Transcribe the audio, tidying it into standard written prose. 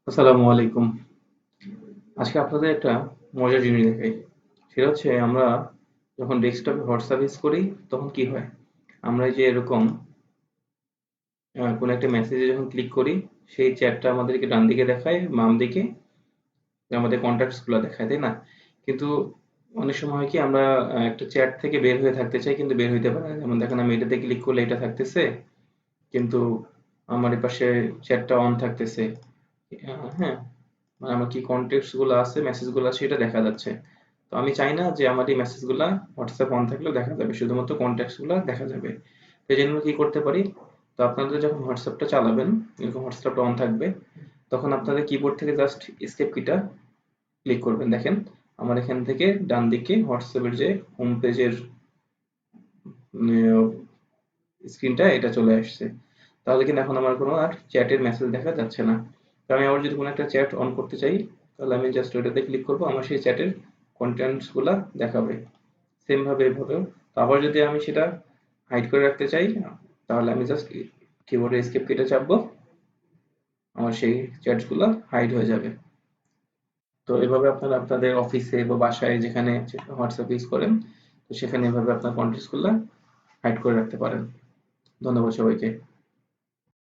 আসসালামু আলাইকুম। আজকে আপনাদের একটা মজার জিনিস দেখাই। সেটা হচ্ছে আমরা যখন ডেস্কটপে হোয়াটসঅ্যাপ ইউজ করি তখন কি হয়? আমরা এই যে এরকম কোনো একটা মেসেজে যখন ক্লিক করি সেই চ্যাটটা আমাদেরকে ডান দিকে দেখায়, বাম দিকে আমাদের কনট্যাক্টস গুলা দেখায়, তাই না? কিন্তু অনেক সময় হয় কি আমরা একটা চ্যাট থেকে বের হয়ে থাকতে চাই কিন্তু বের হইতে পারি না। যেমন দেখেন আমি এটাতে ক্লিক করলে এটা থাকতেছে কিন্তু আমার এপাশে চ্যাটটা অন থাকতেছে। হ্যাঁ? মানে আমার কি কনটেক্সট গুলো আছে, মেসেজ গুলো আছে এটা দেখা যাচ্ছে। তো আমি চাই না যে আমার এই মেসেজ গুলা হোয়াটসঅ্যাপ অন থাকলেও দেখা যাবে, শুধুমাত্র কনট্যাক্টস গুলা দেখা যাবে। তো এই জন্য আমরা কি করতে পারি? তো আপনাদের যখন হোয়াটসঅ্যাপটা চালাবেন, এরকম হোয়াটসঅ্যাপটা অন থাকবে, তখন আপনাদের কিবোর্ড থেকে জাস্ট এসকেপ কিটা ক্লিক করবেন। দেখেন আমার এখান থেকে ডান দিকে হোয়াটসঅ্যাপের যে হোম পেজের স্ক্রিনটা এটা চলে আসছে। তাহলে কিন্তু এখন আমার কোনো আর চ্যাটের মেসেজ দেখা যাচ্ছে না। তো আমি আবার যদি কোনো একটা চ্যাট অন করতে চাই তাহলে আমি জাস্ট ওইটাতে ক্লিক করবো, আমার সেই চ্যাটের কন্টেন্টস গুলা দেখাবে। সেম ভাবে এভাবেও। তো আবার যদি আমি সেটা হাইড করে রাখতে চাই তাহলে আমি জাস্ট কিবোর্ডে এসকেপ কিটা চাপবো, আমার সেই চ্যাটস গুলা হাইড হয়ে যাবে। তো এভাবে আপনারা আপনাদের অফিসে বা বাসায় যেখানে হোয়াটসঅ্যাপ ইউজ করেন তো সেখানে এভাবে আপনার কন্টেন্টস গুলা হাইড করে রাখতে পারেন। ধন্যবাদ সবাইকে।